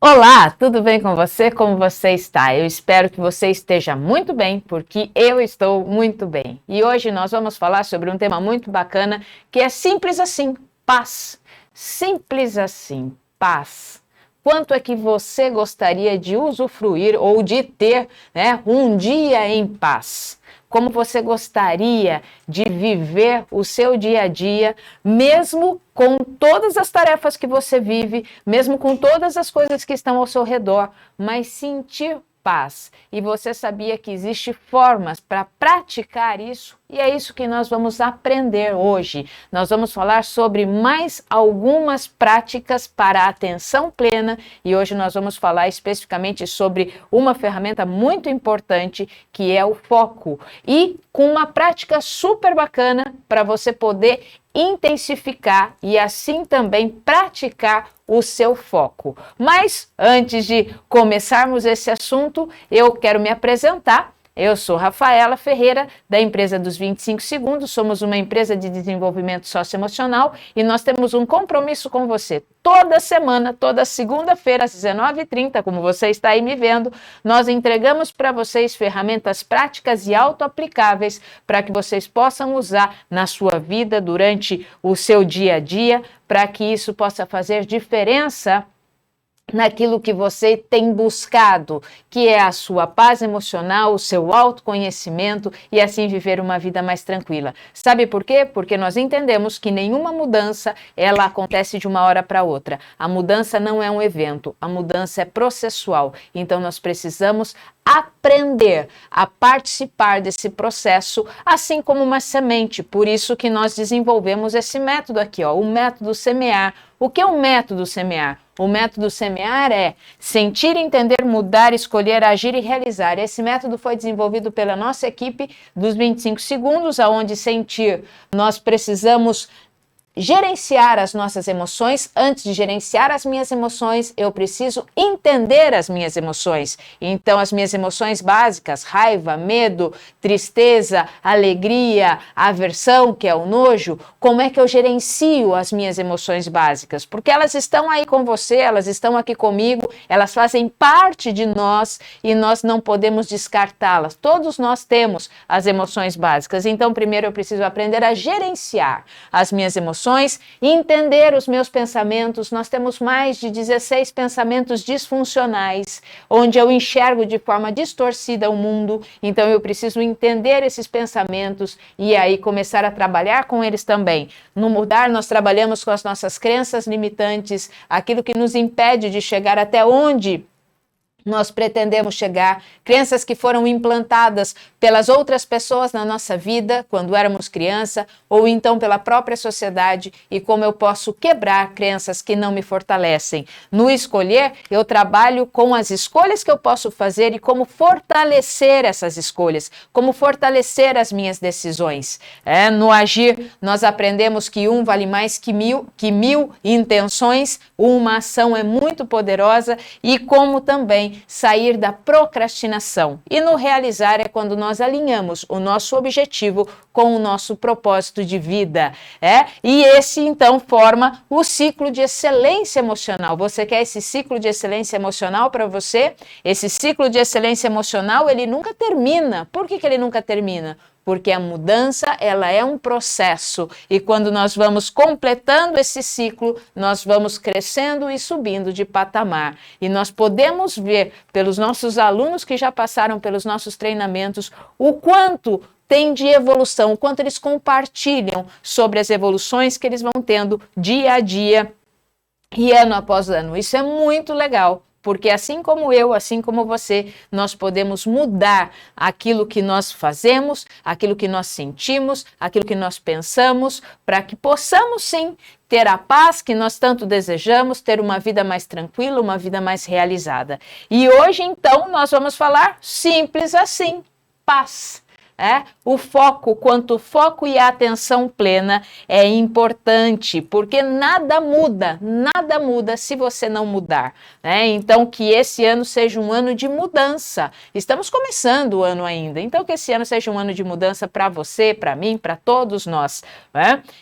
Olá, tudo bem com você? Como você está? Eu espero que você esteja muito bem, porque eu estou muito bem. E hoje nós vamos falar sobre um tema muito bacana, que é simples assim, paz. Simples assim, paz. Quanto é que você gostaria de usufruir ou de ter, um dia em paz? Como você gostaria de viver o seu dia a dia, mesmo com todas as tarefas que você vive, mesmo com todas as coisas que estão ao seu redor, mas sentir paz. E você sabia que existem formas para praticar isso? E é isso que nós vamos aprender hoje. Nós vamos falar sobre mais algumas práticas para a atenção plena e hoje nós vamos falar especificamente sobre uma ferramenta muito importante que é o foco e com uma prática super bacana para você poder intensificar e assim também praticar o seu foco. Mas antes de começarmos esse assunto, eu quero me apresentar. Eu sou Rafaela Ferreira, da empresa dos 25 Segundos, somos uma empresa de desenvolvimento socioemocional e nós temos um compromisso com você. Toda semana, toda segunda-feira, às 19h30, como você está aí me vendo, nós entregamos para vocês ferramentas práticas e autoaplicáveis para que vocês possam usar na sua vida durante o seu dia a dia, para que isso possa fazer diferença naquilo que você tem buscado, que é a sua paz emocional, o seu autoconhecimento e assim viver uma vida mais tranquila. Sabe por quê? Porque nós entendemos que nenhuma mudança, ela acontece de uma hora para outra. A mudança não é um evento, a mudança é processual. Então nós precisamos aprender a participar desse processo, assim como uma semente. Por isso que nós desenvolvemos esse método aqui, o método semear. O que é o método semear? O método semear é sentir, entender, mudar, escolher, agir e realizar. Esse método foi desenvolvido pela nossa equipe dos 25 segundos, aonde sentir nós precisamos gerenciar as nossas emoções. Antes de gerenciar as minhas emoções, eu preciso entender as minhas emoções. Então, as minhas emoções básicas, raiva, medo, tristeza, alegria, aversão, que é o nojo, como é que eu gerencio as minhas emoções básicas? Porque elas estão aí com você, elas estão aqui comigo, elas fazem parte de nós e nós não podemos descartá-las. Todos nós temos as emoções básicas. Então, primeiro eu preciso aprender a gerenciar as minhas emoções, entender os meus pensamentos. Nós temos mais de 16 pensamentos disfuncionais, onde eu enxergo de forma distorcida o mundo, então eu preciso entender esses pensamentos e aí começar a trabalhar com eles também. No mudar, nós trabalhamos com as nossas crenças limitantes, aquilo que nos impede de chegar até onde nós pretendemos chegar, crenças que foram implantadas pelas outras pessoas na nossa vida, quando éramos criança, ou então pela própria sociedade, e como eu posso quebrar crenças que não me fortalecem. No escolher, eu trabalho com as escolhas que eu posso fazer e como fortalecer essas escolhas, como fortalecer as minhas decisões. No agir, nós aprendemos que um vale mais que mil intenções, uma ação é muito poderosa, e como também sair da procrastinação. E no realizar é quando nós alinhamos o nosso objetivo com o nosso propósito de vida. E esse então forma o ciclo de excelência emocional. Você quer esse ciclo de excelência emocional para você? Esse ciclo de excelência emocional, ele nunca termina. Por que ele nunca termina? Porque a mudança, ela é um processo e quando nós vamos completando esse ciclo, nós vamos crescendo e subindo de patamar. E nós podemos ver pelos nossos alunos que já passaram pelos nossos treinamentos o quanto tem de evolução, o quanto eles compartilham sobre as evoluções que eles vão tendo dia a dia e ano após ano. Isso é muito legal. Porque assim como eu, assim como você, nós podemos mudar aquilo que nós fazemos, aquilo que nós sentimos, aquilo que nós pensamos, para que possamos sim ter a paz que nós tanto desejamos, ter uma vida mais tranquila, uma vida mais realizada. E hoje, então, nós vamos falar simples assim, paz. O foco, quanto o foco e a atenção plena é importante, porque nada muda se você não mudar. Então, que esse ano seja um ano de mudança. Estamos começando o ano ainda, então que esse ano seja um ano de mudança para você, para mim, para todos nós.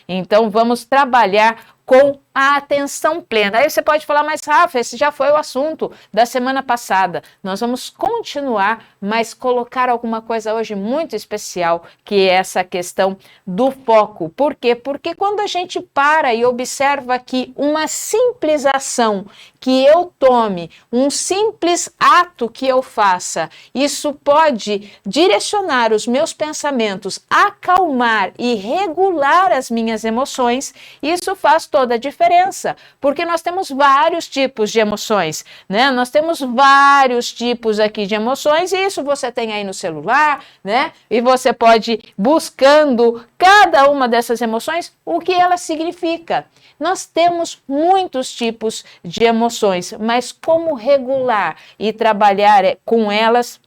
Então, vamos trabalhar com a atenção plena. Aí você pode falar, mas Rafa, esse já foi o assunto da semana passada. Nós vamos continuar, mas colocar alguma coisa hoje muito especial, que é essa questão do foco. Por quê? Porque quando a gente para e observa que uma simples ação que eu tome, um simples ato que eu faça, isso pode direcionar os meus pensamentos, acalmar e regular as minhas emoções, isso faz toda a diferença, porque nós temos vários tipos de emoções, né? Nós temos vários tipos aqui de emoções, e isso você tem aí no celular, né? E você pode ir buscando cada uma dessas emoções, o que ela significa. Nós temos muitos tipos de emoções, mas como regular e trabalhar com elas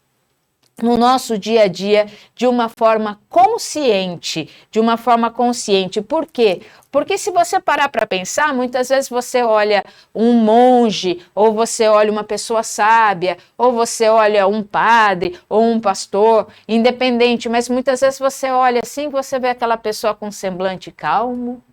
no nosso dia a dia de uma forma consciente, Por quê? Porque se você parar para pensar, muitas vezes você olha um monge, ou você olha uma pessoa sábia, ou você olha um padre, ou um pastor, independente, mas muitas vezes você olha assim, você vê aquela pessoa com semblante calmo,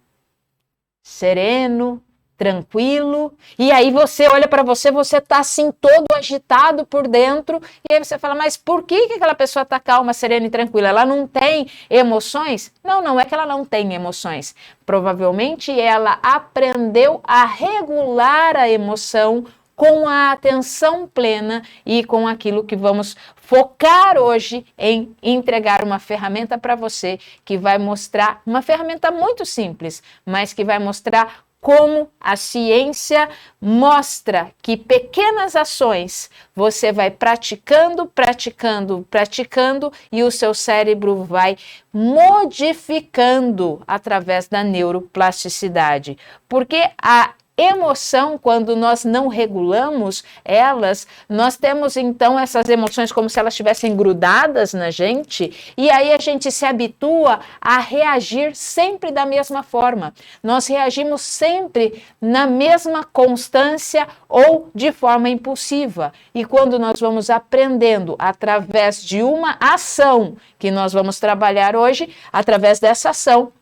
sereno, tranquilo, e aí você olha para você, você está assim todo agitado por dentro, e aí você fala, mas por que aquela pessoa está calma, serena e tranquila? Ela não tem emoções? Não, não é que ela não tem emoções. Provavelmente ela aprendeu a regular a emoção com a atenção plena e com aquilo que vamos focar hoje em entregar uma ferramenta para você que vai mostrar, uma ferramenta muito simples, mas que vai mostrar como a ciência mostra que pequenas ações você vai praticando e o seu cérebro vai modificando através da neuroplasticidade. Porque a emoção, quando nós não regulamos elas, nós temos então essas emoções como se elas estivessem grudadas na gente, e aí a gente se habitua a reagir sempre da mesma forma. Nós reagimos sempre na mesma constância ou de forma impulsiva. E quando nós vamos aprendendo através de uma ação que nós vamos trabalhar hoje, através dessa ação,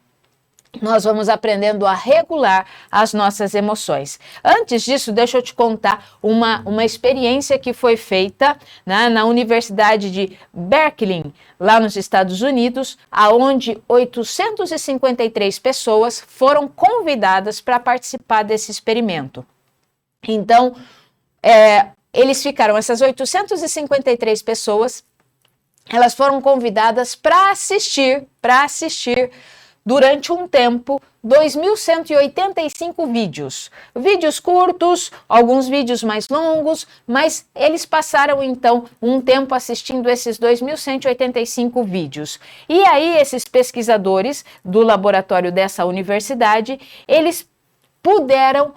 nós vamos aprendendo a regular as nossas emoções. Antes disso, deixa eu te contar uma experiência que foi feita, né, na Universidade de Berkeley, lá nos Estados Unidos, onde 853 pessoas foram convidadas para participar desse experimento. Então, essas 853 pessoas, elas foram convidadas para assistir durante um tempo, 2.185 vídeos. Vídeos curtos, alguns vídeos mais longos, mas eles passaram então um tempo assistindo esses 2.185 vídeos. E aí esses pesquisadores do laboratório dessa universidade, eles puderam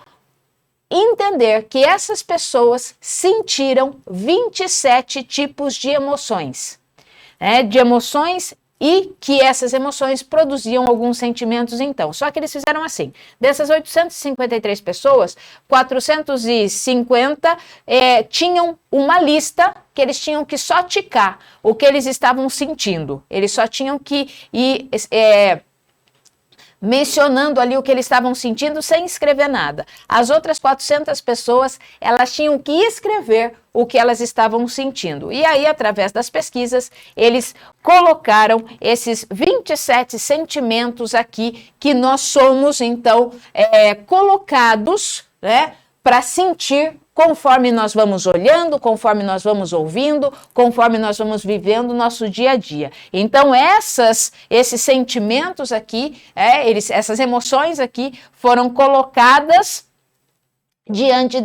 entender que essas pessoas sentiram 27 tipos de emoções, e que essas emoções produziam alguns sentimentos então. Só que eles fizeram assim, dessas 853 pessoas, 450 tinham uma lista que eles tinham que só ticar o que eles estavam sentindo. Eles só tinham que ir mencionando ali o que eles estavam sentindo sem escrever nada. As outras 400 pessoas, elas tinham que escrever o que elas estavam sentindo. E aí, através das pesquisas, eles colocaram esses 27 sentimentos aqui que nós somos, então, colocados, né, para sentir conforme nós vamos olhando, conforme nós vamos ouvindo, conforme nós vamos vivendo o nosso dia a dia. Então, esses sentimentos aqui, essas emoções aqui, foram colocadas diante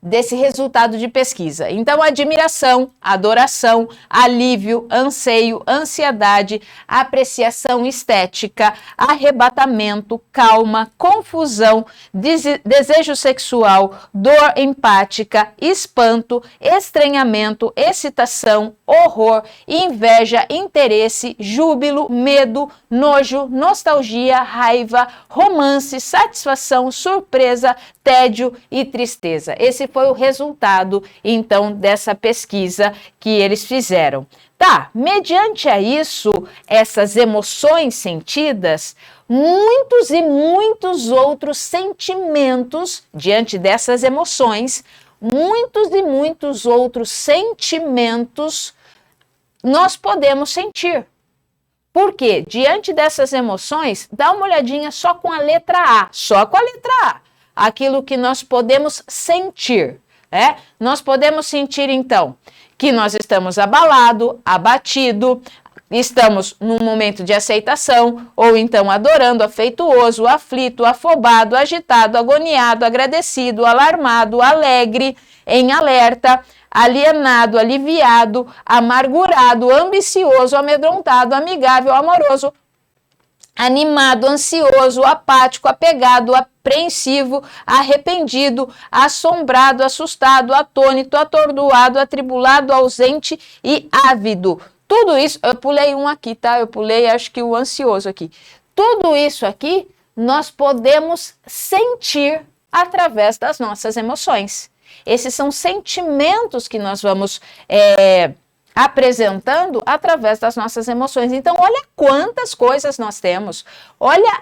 desse resultado de pesquisa. Então, admiração, adoração, alívio, anseio, ansiedade, apreciação estética, arrebatamento, calma, confusão, desejo sexual, dor empática, espanto, estranhamento, excitação, horror, inveja, interesse, júbilo, medo, nojo, nostalgia, raiva, romance, satisfação, surpresa, tédio e tristeza. Esse esse foi o resultado, então, dessa pesquisa que eles fizeram. Tá, mediante a isso, essas emoções sentidas, muitos e muitos outros sentimentos, diante dessas emoções, muitos e muitos outros sentimentos nós podemos sentir. Por quê? Diante dessas emoções, dá uma olhadinha só com a letra A, só com a letra A, aquilo que nós podemos sentir, né? Nós podemos sentir, então, que nós estamos abalado, abatido, estamos num momento de aceitação, ou então adorando, afetuoso, aflito, afobado, agitado, agoniado, agradecido, alarmado, alegre, em alerta, alienado, aliviado, amargurado, ambicioso, amedrontado, amigável, amoroso, animado, ansioso, apático, apegado, apreensivo, arrependido, assombrado, assustado, atônito, atordoado, atribulado, ausente e ávido. Tudo isso, eu pulei um aqui, tá? Eu pulei, acho que o ansioso aqui. Tudo isso aqui nós podemos sentir através das nossas emoções. Esses são sentimentos que nós vamos apresentando através das nossas emoções. Então, olha quantas coisas nós temos. Olha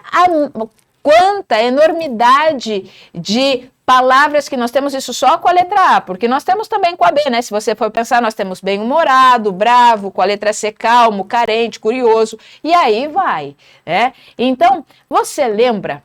quanta enormidade de palavras que nós temos, isso só com a letra A, porque nós temos também com a B, né? Se você for pensar, nós temos bem-humorado, bravo, com a letra C, calmo, carente, curioso, e aí vai, né? Então, você lembra,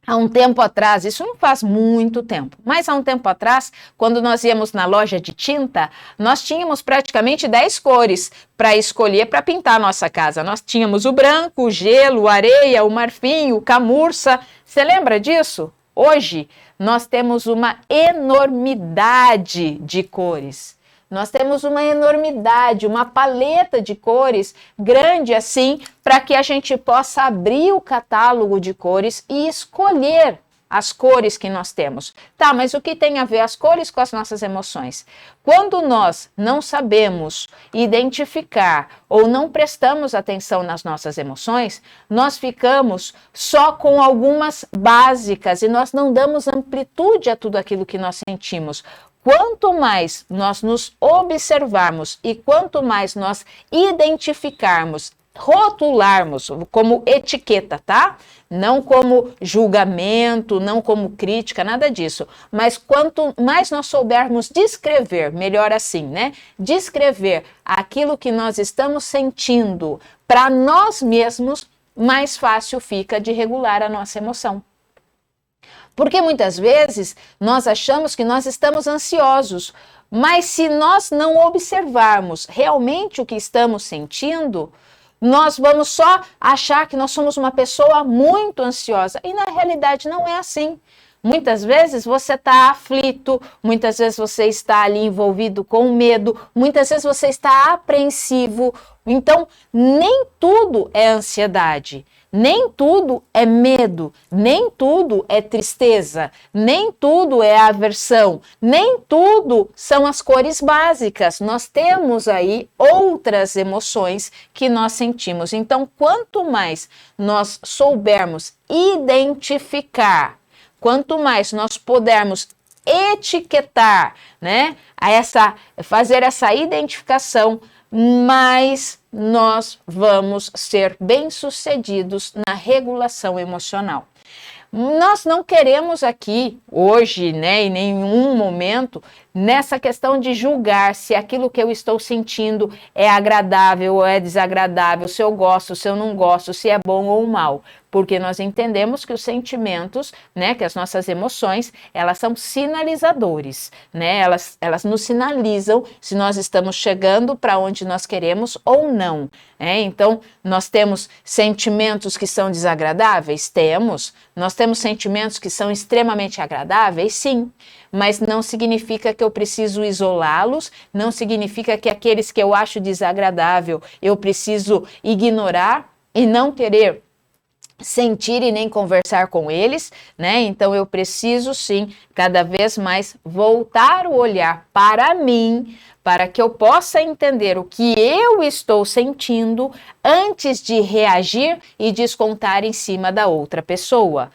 há um tempo atrás, isso não faz muito tempo, mas há um tempo atrás, quando nós íamos na loja de tinta, nós tínhamos praticamente 10 cores para escolher para pintar a nossa casa. Nós tínhamos o branco, o gelo, a areia, o marfim, o camurça. Você lembra disso? Hoje, nós temos uma enormidade de cores. Nós temos uma enormidade, uma paleta de cores grande assim, para que a gente possa abrir o catálogo de cores e escolher as cores que nós temos. Tá, mas o que tem a ver as cores com as nossas emoções? Quando nós não sabemos identificar ou não prestamos atenção nas nossas emoções, nós ficamos só com algumas básicas e nós não damos amplitude a tudo aquilo que nós sentimos. Quanto mais nós nos observarmos e quanto mais nós identificarmos, rotularmos como etiqueta, tá? Não como julgamento, não como crítica, nada disso. Mas quanto mais nós soubermos descrever, melhor assim, né? Descrever aquilo que nós estamos sentindo para nós mesmos, mais fácil fica de regular a nossa emoção. Porque muitas vezes nós achamos que nós estamos ansiosos, mas se nós não observarmos realmente o que estamos sentindo, nós vamos só achar que nós somos uma pessoa muito ansiosa. E na realidade não é assim. Muitas vezes você está aflito, muitas vezes você está ali envolvido com medo, muitas vezes você está apreensivo. Então, nem tudo é ansiedade. Nem tudo é medo, nem tudo é tristeza, nem tudo é aversão, nem tudo são as cores básicas. Nós temos aí outras emoções que nós sentimos. Então, quanto mais nós soubermos identificar, quanto mais nós pudermos etiquetar, né, fazer essa identificação, mais nós vamos ser bem-sucedidos na regulação emocional. Nós não queremos aqui, hoje, né, em nenhum momento, nessa questão de julgar se aquilo que eu estou sentindo é agradável ou é desagradável, se eu gosto, se eu não gosto, se é bom ou mal. Porque nós entendemos que os sentimentos, né, que as nossas emoções, elas são sinalizadores, né? Elas nos sinalizam se nós estamos chegando para onde nós queremos ou não. Então, nós temos sentimentos que são desagradáveis? Temos. Nós temos sentimentos que são extremamente agradáveis? Sim. Mas não significa que eu preciso isolá-los, não significa que aqueles que eu acho desagradável eu preciso ignorar e não querer sentir e nem conversar com eles, né? Então eu preciso sim, cada vez mais voltar o olhar para mim, para que eu possa entender o que eu estou sentindo antes de reagir e descontar em cima da outra pessoa.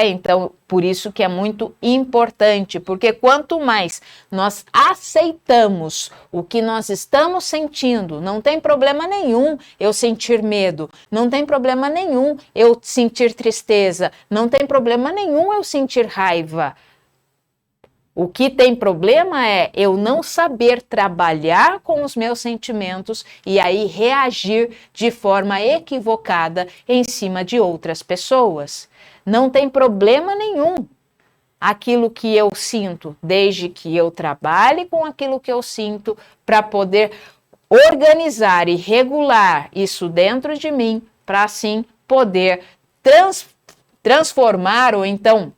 Então, por isso que é muito importante, porque quanto mais nós aceitamos o que nós estamos sentindo, não tem problema nenhum eu sentir medo, não tem problema nenhum eu sentir tristeza, não tem problema nenhum eu sentir raiva. O que tem problema é eu não saber trabalhar com os meus sentimentos e aí reagir de forma equivocada em cima de outras pessoas. Não tem problema nenhum aquilo que eu sinto, desde que eu trabalhe com aquilo que eu sinto para poder organizar e regular isso dentro de mim, para assim poder transformar ou então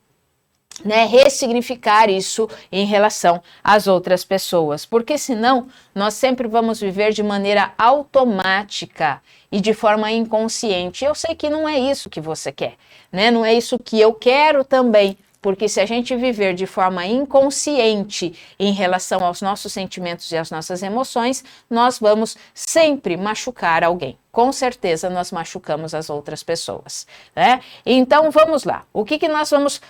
ressignificar isso em relação às outras pessoas, porque senão nós sempre vamos viver de maneira automática e de forma inconsciente. Eu sei que não é isso que você quer, não é isso que eu quero também, porque se a gente viver de forma inconsciente em relação aos nossos sentimentos e às nossas emoções, nós vamos sempre machucar alguém. Com certeza nós machucamos as outras pessoas, Então vamos lá. O que nós vamos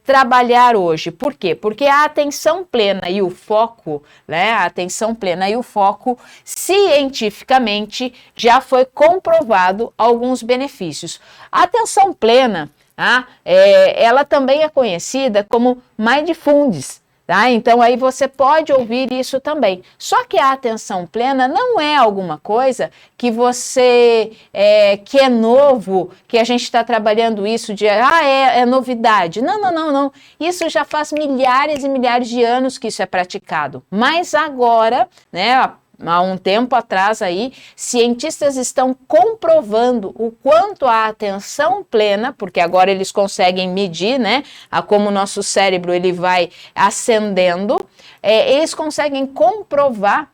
trabalhar hoje? Por quê? Porque a atenção plena e o foco, a atenção plena e o foco, cientificamente já foi comprovado alguns benefícios. A atenção plena, ela também é conhecida como mindfulness, Então aí você pode ouvir isso também. Só que a atenção plena não é alguma coisa que você que é novo, que a gente está trabalhando isso de é novidade. Não. Isso já faz milhares e milhares de anos que isso é praticado. Mas agora, há um tempo atrás aí, cientistas estão comprovando o quanto a atenção plena, porque agora eles conseguem medir, a como o nosso cérebro ele vai ascendendo, eles conseguem comprovar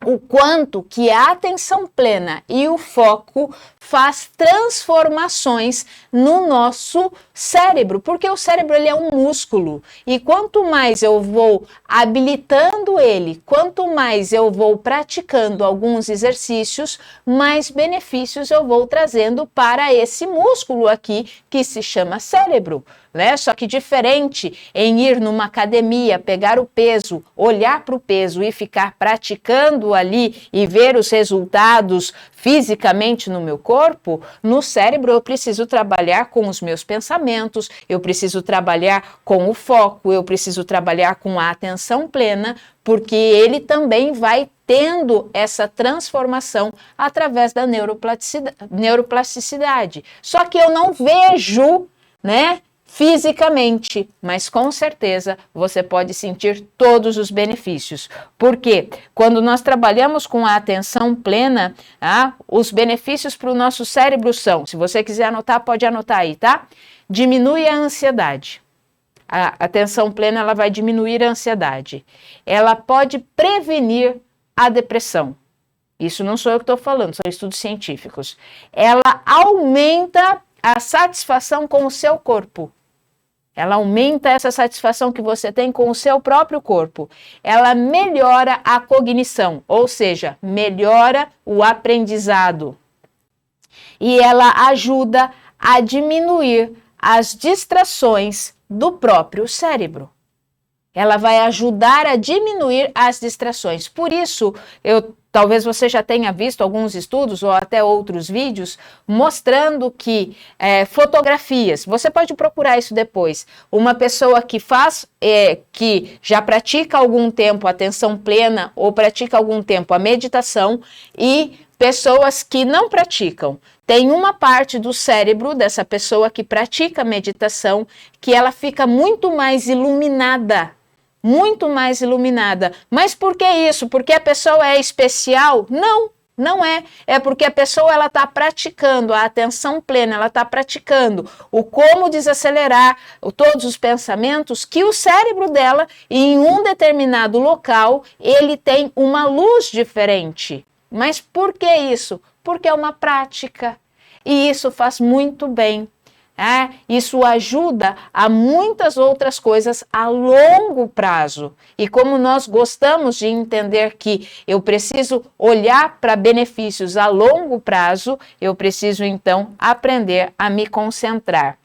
o quanto que a atenção plena e o foco faz transformações no nosso cérebro, porque o cérebro ele é um músculo e quanto mais eu vou habilitando ele, quanto mais eu vou praticando alguns exercícios, mais benefícios eu vou trazendo para esse músculo aqui que se chama cérebro. Só que diferente em ir numa academia, pegar o peso, olhar para o peso e ficar praticando ali e ver os resultados fisicamente no meu corpo, no cérebro eu preciso trabalhar com os meus pensamentos, eu preciso trabalhar com o foco, eu preciso trabalhar com a atenção plena, porque ele também vai tendo essa transformação através da neuroplasticidade. Só que eu não vejo, fisicamente, mas com certeza você pode sentir todos os benefícios. Porque quando nós trabalhamos com a atenção plena, os benefícios para o nosso cérebro são, se você quiser anotar, pode anotar aí, tá? Diminui a ansiedade. A atenção plena ela vai diminuir a ansiedade. Ela pode prevenir a depressão. Isso não sou eu que estou falando, são estudos científicos. Ela aumenta a satisfação com o seu corpo. Ela aumenta essa satisfação que você tem com o seu próprio corpo. Ela melhora a cognição, ou seja, melhora o aprendizado. E ela ajuda a diminuir as distrações do próprio cérebro. Ela vai ajudar a diminuir as distrações. Por isso, talvez você já tenha visto alguns estudos ou até outros vídeos mostrando que fotografias, você pode procurar isso depois, uma pessoa que que já pratica há algum tempo a atenção plena ou pratica há algum tempo a meditação e pessoas que não praticam. Tem uma parte do cérebro dessa pessoa que pratica meditação que ela fica muito mais iluminada. Muito mais iluminada. Mas por que isso? Porque a pessoa é especial? Não é. É porque a pessoa ela está praticando a atenção plena, ela está praticando o como desacelerar todos os pensamentos que o cérebro dela, em um determinado local, ele tem uma luz diferente. Mas por que isso? Porque é uma prática. E isso faz muito bem. Isso ajuda a muitas outras coisas a longo prazo. E como nós gostamos de entender que eu preciso olhar para benefícios a longo prazo, eu preciso então aprender a me concentrar.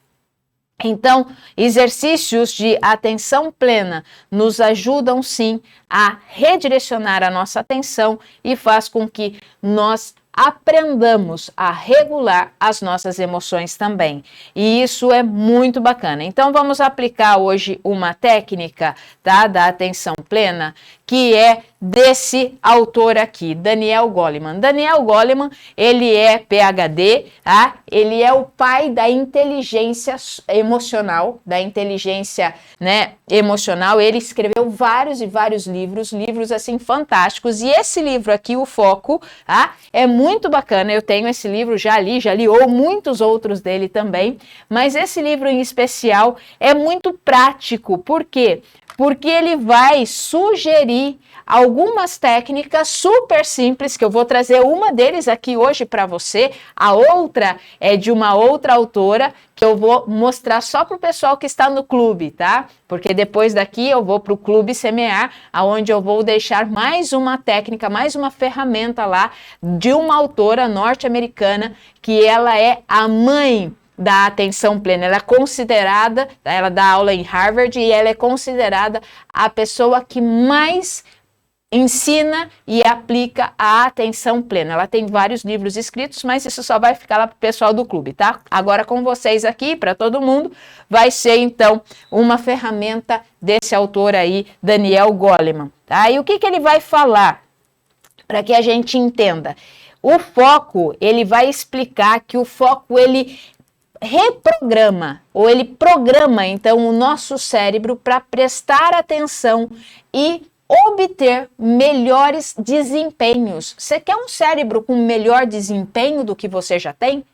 Então, exercícios de atenção plena nos ajudam sim a redirecionar a nossa atenção e faz com que nós aprendamos a regular as nossas emoções também. E isso é muito bacana. Então, vamos aplicar hoje uma técnica, tá, da atenção plena, que é desse autor aqui, Daniel Goleman. Daniel Goleman, ele é PhD, tá? Ele é o pai da inteligência emocional, da inteligência, né, emocional. Ele escreveu vários e vários livros assim fantásticos. E esse livro aqui, O Foco, tá? É muito bacana. Eu tenho esse livro, já li ou muitos outros dele também. Mas esse livro em especial é muito prático. Por quê? Porque ele vai sugerir algumas técnicas super simples, que eu vou trazer uma deles aqui hoje para você, a outra é de uma outra autora, que eu vou mostrar só para o pessoal que está no clube, tá? Porque depois daqui eu vou para o Clube Semear, aonde eu vou deixar mais uma técnica, mais uma ferramenta lá, de uma autora norte-americana, que ela é a mãe da atenção plena. Ela é considerada, ela dá aula em Harvard e ela é considerada a pessoa que mais ensina e aplica a atenção plena. Ela tem vários livros escritos, mas isso só vai ficar lá para o pessoal do clube, tá? Agora com vocês aqui, para todo mundo, vai ser então uma ferramenta desse autor aí, Daniel Goleman, tá? E o que ele vai falar para que a gente entenda? O foco, ele vai explicar que o foco, ele reprograma, ou ele programa, então, o nosso cérebro para prestar atenção e obter melhores desempenhos. Você quer um cérebro com melhor desempenho do que você já tem?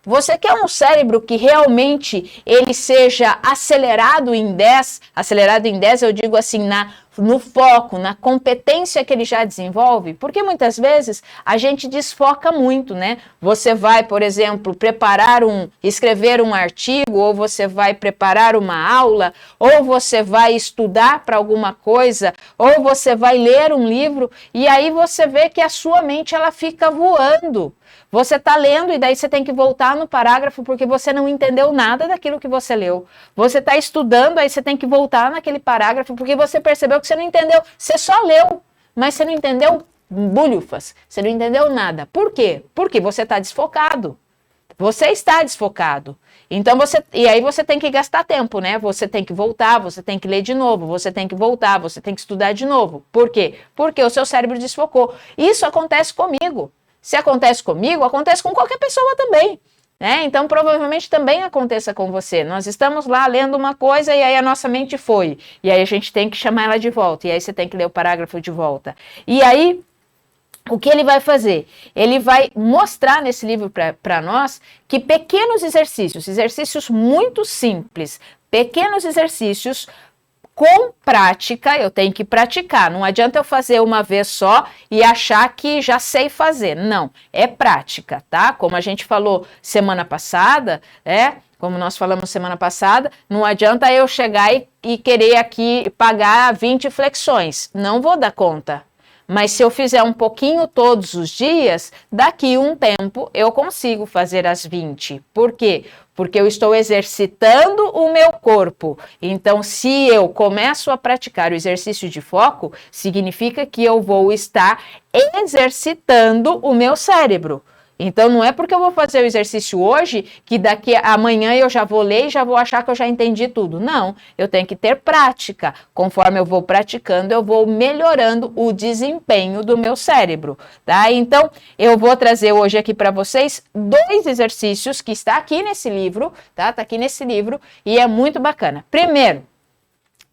Você quer um cérebro que realmente ele seja acelerado em 10 eu digo assim, no foco, na competência que ele já desenvolve? Porque muitas vezes a gente desfoca muito, né? Você vai, por exemplo, escrever um artigo, ou você vai preparar uma aula, ou você vai estudar para alguma coisa, ou você vai ler um livro, e aí você vê que a sua mente ela fica voando. Você está lendo e daí você tem que voltar no parágrafo porque você não entendeu nada daquilo que você leu. Você está estudando, aí você tem que voltar naquele parágrafo porque você percebeu que você não entendeu. Você só leu, mas você não entendeu bulhufas. Você não entendeu nada. Por quê? Porque você está desfocado. Você está desfocado. Então e aí você tem que gastar tempo, né? Você tem que voltar, você tem que ler de novo, você tem que voltar, você tem que estudar de novo. Por quê? Porque o seu cérebro desfocou. Isso acontece comigo. Se acontece comigo, acontece com qualquer pessoa também, né? Então, provavelmente também aconteça com você. Nós estamos lá lendo uma coisa e aí a nossa mente foi. E aí a gente tem que chamar ela de volta. E aí você tem que ler o parágrafo de volta. E aí, o que ele vai fazer? Ele vai mostrar nesse livro para nós que pequenos exercícios muito simples, pequenos exercícios com prática, eu tenho que praticar. Não adianta eu fazer uma vez só e achar que já sei fazer. Não, é prática, tá? Como a gente falou semana passada, como nós falamos semana passada, não adianta eu chegar e querer aqui pagar 20 flexões. Não vou dar conta. Mas se eu fizer um pouquinho todos os dias, daqui um tempo eu consigo fazer as 20. Por quê? Porque eu estou exercitando o meu corpo. Então, se eu começo a praticar o exercício de foco, significa que eu vou estar exercitando o meu cérebro. Então, não é porque eu vou fazer o exercício hoje que daqui a amanhã eu já vou ler e já vou achar que eu já entendi tudo. Não, eu tenho que ter prática. Conforme eu vou praticando, eu vou melhorando o desempenho do meu cérebro, tá? Então, eu vou trazer hoje aqui para vocês 2 exercícios que está aqui nesse livro, tá? Tá aqui nesse livro e é muito bacana. Primeiro,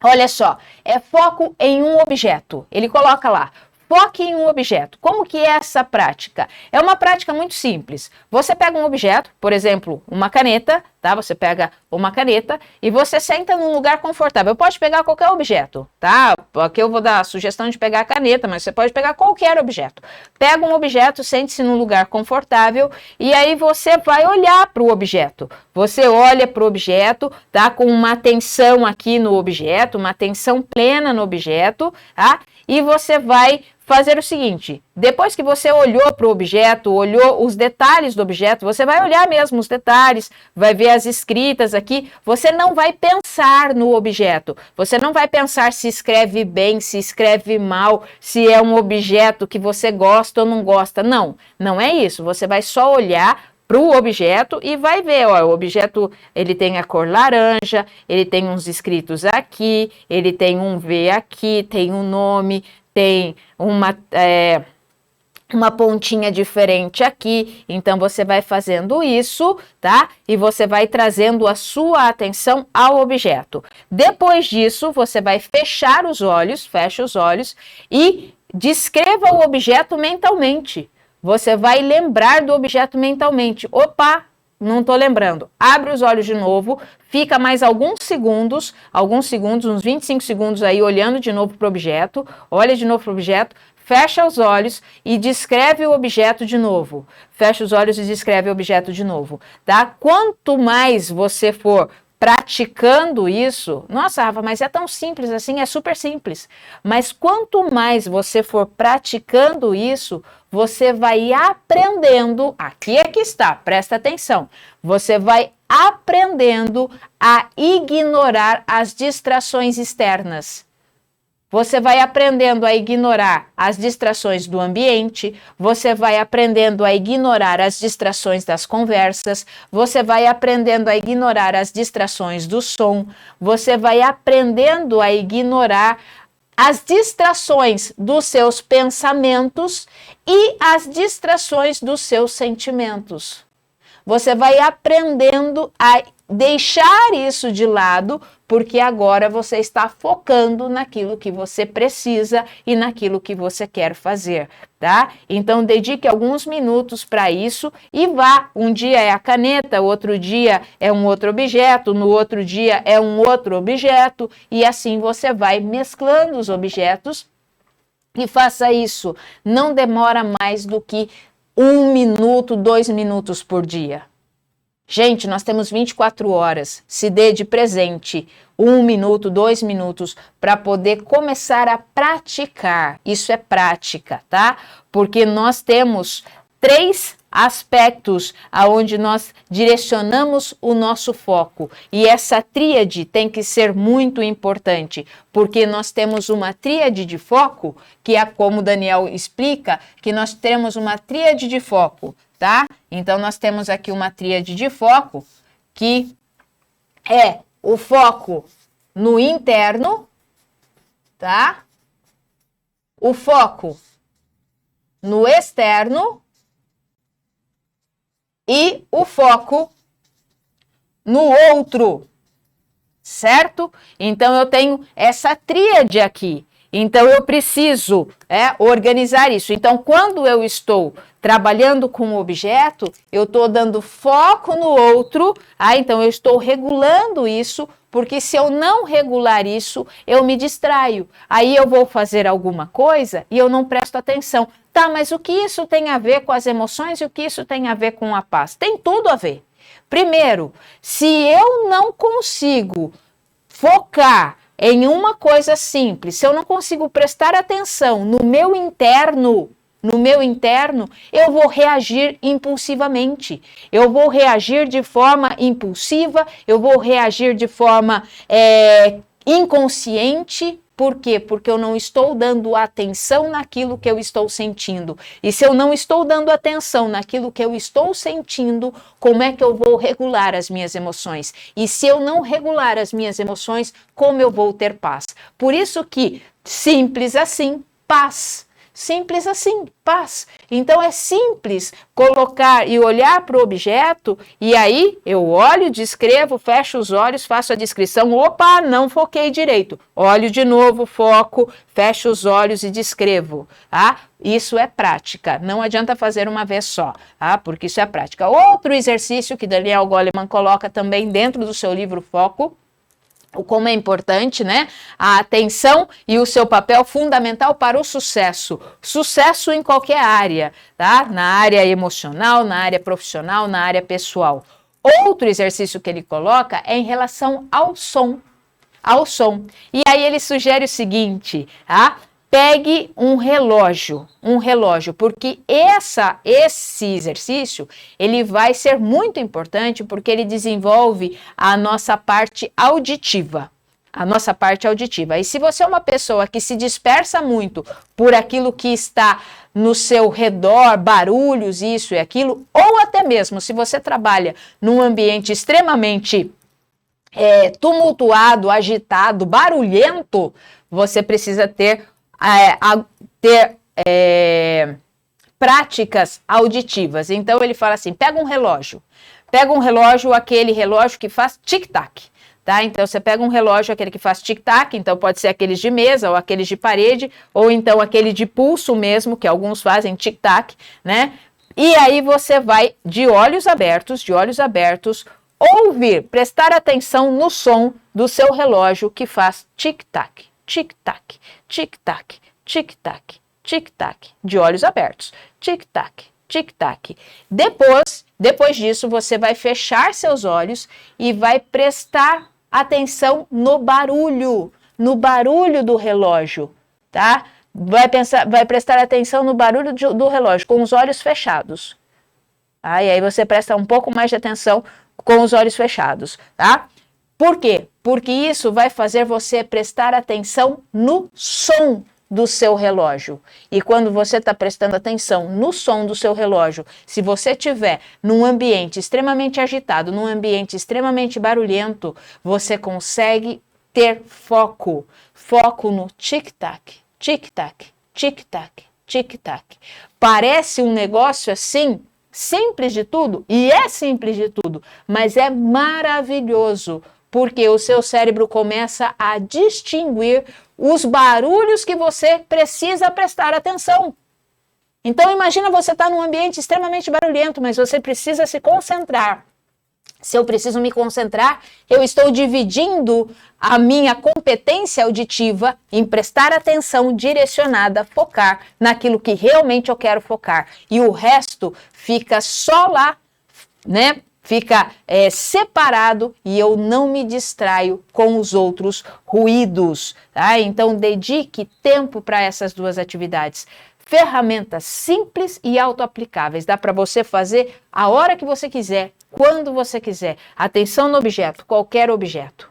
olha só, é foco em um objeto. Ele coloca lá, foque em um objeto. Como que é essa prática? É uma prática muito simples. Você pega um objeto, por exemplo, uma caneta, tá? Você pega uma caneta e você senta num lugar confortável. Pode pegar qualquer objeto, tá? Aqui eu vou dar a sugestão de pegar a caneta, mas você pode pegar qualquer objeto. Pega um objeto, sente-se num lugar confortável e aí você vai olhar para o objeto. Você olha para o objeto, tá? Com uma atenção aqui no objeto, uma atenção plena no objeto, tá? E você vai fazer o seguinte, depois que você olhou para o objeto, olhou os detalhes do objeto, você vai olhar mesmo os detalhes, vai ver as escritas aqui, você não vai pensar no objeto, você não vai pensar se escreve bem, se escreve mal, se é um objeto que você gosta ou não gosta, não, não é isso, você vai só olhar para o objeto e vai ver, ó, o objeto ele tem a cor laranja, ele tem uns escritos aqui, ele tem um V aqui, tem um nome, tem uma pontinha diferente aqui, então você vai fazendo isso, tá? E você vai trazendo a sua atenção ao objeto. Depois disso, você vai fechar os olhos, fecha os olhos e descreva o objeto mentalmente. Você vai lembrar do objeto mentalmente. Opa, não estou lembrando. Abre os olhos de novo, fica mais alguns segundos, uns 25 segundos aí olhando de novo para o objeto, olha de novo para o objeto, fecha os olhos e descreve o objeto de novo. Fecha os olhos e descreve o objeto de novo, tá? Quanto mais você for praticando isso, nossa, Rafa, mas é tão simples assim, é super simples. Mas quanto mais você for praticando isso, você vai aprendendo, aqui é que está, presta atenção, você vai aprendendo a ignorar as distrações externas. Você vai aprendendo a ignorar as distrações do ambiente, você vai aprendendo a ignorar as distrações das conversas, você vai aprendendo a ignorar as distrações do som, você vai aprendendo a ignorar as distrações dos seus pensamentos e as distrações dos seus sentimentos. Você vai aprendendo a deixar isso de lado, porque agora você está focando naquilo que você precisa e naquilo que você quer fazer, tá? Então, dedique alguns minutos para isso e vá. Um dia é a caneta, outro dia é um outro objeto, no outro dia é um outro objeto, e assim você vai mesclando os objetos e faça isso. Não demora mais do que 1 minuto, 2 minutos por dia. Gente, nós temos 24 horas, se dê de presente 1 minuto, 2 minutos para poder começar a praticar. Isso é prática, tá? Porque nós temos 3 aspectos aonde nós direcionamos o nosso foco. E essa tríade tem que ser muito importante, porque nós temos uma tríade de foco, que é como o Daniel explica, que nós temos uma tríade de foco, tá? Então, nós temos aqui uma tríade de foco, que é o foco no interno, tá? O foco no externo e o foco no outro, certo? Então, eu tenho essa tríade aqui. Então, eu preciso organizar isso. Então, quando eu estou trabalhando com um objeto, eu estou dando foco no outro, então eu estou regulando isso, porque se eu não regular isso, eu me distraio. Aí eu vou fazer alguma coisa e eu não presto atenção. Tá, mas o que isso tem a ver com as emoções e o que isso tem a ver com a paz? Tem tudo a ver. Primeiro, se eu não consigo focar em uma coisa simples, se eu não consigo prestar atenção no meu interno, eu vou reagir impulsivamente. Eu vou reagir de forma impulsiva, eu vou reagir de forma inconsciente. Por quê? Porque eu não estou dando atenção naquilo que eu estou sentindo. E se eu não estou dando atenção naquilo que eu estou sentindo, como é que eu vou regular as minhas emoções? E se eu não regular as minhas emoções, como eu vou ter paz? Por isso que, simples assim, paz. Simples assim, paz. Então é simples colocar e olhar para o objeto e aí eu olho, descrevo, fecho os olhos, faço a descrição. Opa, não foquei direito. Olho de novo, foco, fecho os olhos e descrevo. Tá? Isso é prática. Não adianta fazer uma vez só, tá? Porque isso é prática. Outro exercício que Daniel Goleman coloca também dentro do seu livro Foco, como é importante, né? A atenção e o seu papel fundamental para o sucesso. Sucesso em qualquer área, tá? Na área emocional, na área profissional, na área pessoal. Outro exercício que ele coloca é em relação ao som. E aí ele sugere o seguinte, tá? pegue um relógio, porque esse exercício, ele vai ser muito importante porque ele desenvolve a nossa parte auditiva. E se você é uma pessoa que se dispersa muito por aquilo que está no seu redor, barulhos, isso e aquilo, ou até mesmo se você trabalha num ambiente extremamente tumultuado, agitado, barulhento, você precisa ter práticas auditivas. Então ele fala assim, pega um relógio, aquele relógio que faz tic-tac. Tá? Então, você pega um relógio, aquele que faz tic-tac, então pode ser aqueles de mesa, ou aqueles de parede, ou então aquele de pulso mesmo, que alguns fazem tic-tac, né? E aí você vai, de olhos abertos, ouvir, prestar atenção no som do seu relógio que faz tic-tac, tic-tac, tic-tac, tic-tac, tic-tac, de olhos abertos, tic-tac, tic-tac. Depois disso, você vai fechar seus olhos e vai prestar atenção no barulho do relógio, tá? Vai prestar atenção no barulho do relógio com os olhos fechados. Tá? E aí você presta um pouco mais de atenção com os olhos fechados, tá? Por quê? Porque isso vai fazer você prestar atenção no som do seu relógio. E quando você está prestando atenção no som do seu relógio, se você estiver num ambiente extremamente agitado, num ambiente extremamente barulhento, você consegue ter foco no tic-tac, tic-tac, tic-tac, tic-tac. Parece um negócio assim, simples de tudo, e é simples de tudo, mas é maravilhoso, porque o seu cérebro começa a distinguir os barulhos que você precisa prestar atenção. Então imagina você estar num ambiente extremamente barulhento, mas você precisa se concentrar. Se eu preciso me concentrar, eu estou dividindo a minha competência auditiva em prestar atenção direcionada, focar naquilo que realmente eu quero focar. E o resto fica só lá, né? Fica separado e eu não me distraio com os outros ruídos, tá? Então, dedique tempo para essas duas atividades. Ferramentas simples e autoaplicáveis. Dá para você fazer a hora que você quiser, quando você quiser. Atenção no objeto, qualquer objeto.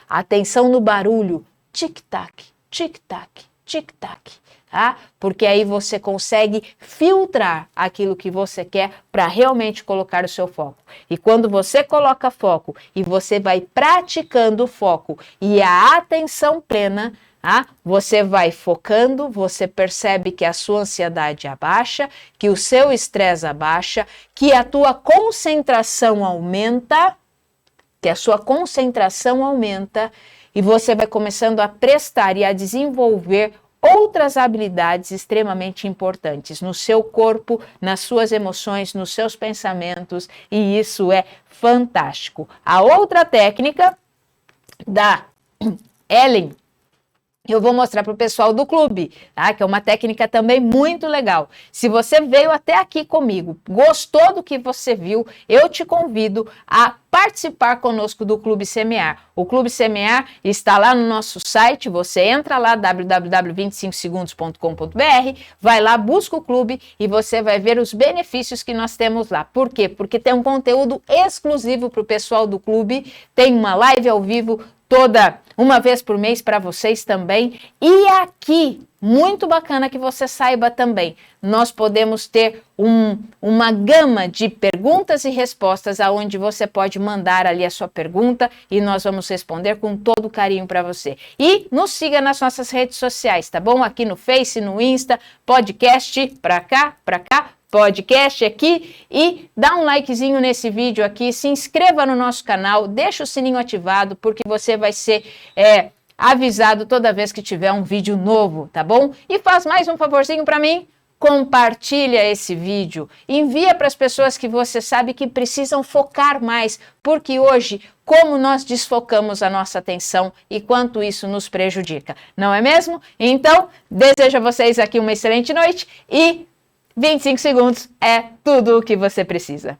Atenção no barulho, tic-tac, tic-tac, tic-tac. Tá? Porque aí você consegue filtrar aquilo que você quer para realmente colocar o seu foco. E quando você coloca foco e você vai praticando o foco e a atenção plena, você vai focando, você percebe que a sua ansiedade abaixa, que o seu estresse abaixa, que a tua concentração aumenta, e você vai começando a prestar e a desenvolver outras habilidades extremamente importantes no seu corpo, nas suas emoções, nos seus pensamentos, e isso é fantástico. A outra técnica da Ellen, eu vou mostrar para o pessoal do clube, tá? Que é uma técnica também muito legal. Se você veio até aqui comigo, gostou do que você viu, eu te convido a participar conosco do Clube Semear. O Clube Semear está lá no nosso site, você entra lá, www.25segundos.com.br, vai lá, busca o clube e você vai ver os benefícios que nós temos lá. Por quê? Porque tem um conteúdo exclusivo para o pessoal do clube, tem uma live ao vivo, toda uma vez por mês para vocês também. E aqui, muito bacana que você saiba também, nós podemos ter uma gama de perguntas e respostas aonde você pode mandar ali a sua pergunta e nós vamos responder com todo carinho para você. E nos siga nas nossas redes sociais, tá bom? Aqui no Face, no Insta, podcast para cá, podcast aqui, e dá um likezinho nesse vídeo aqui, se inscreva no nosso canal, deixa o sininho ativado, porque você vai ser avisado toda vez que tiver um vídeo novo, tá bom? E faz mais um favorzinho para mim, compartilha esse vídeo, envia para as pessoas que você sabe que precisam focar mais, porque hoje, como nós desfocamos a nossa atenção e quanto isso nos prejudica, não é mesmo? Então, desejo a vocês aqui uma excelente noite e 25 segundos é tudo o que você precisa.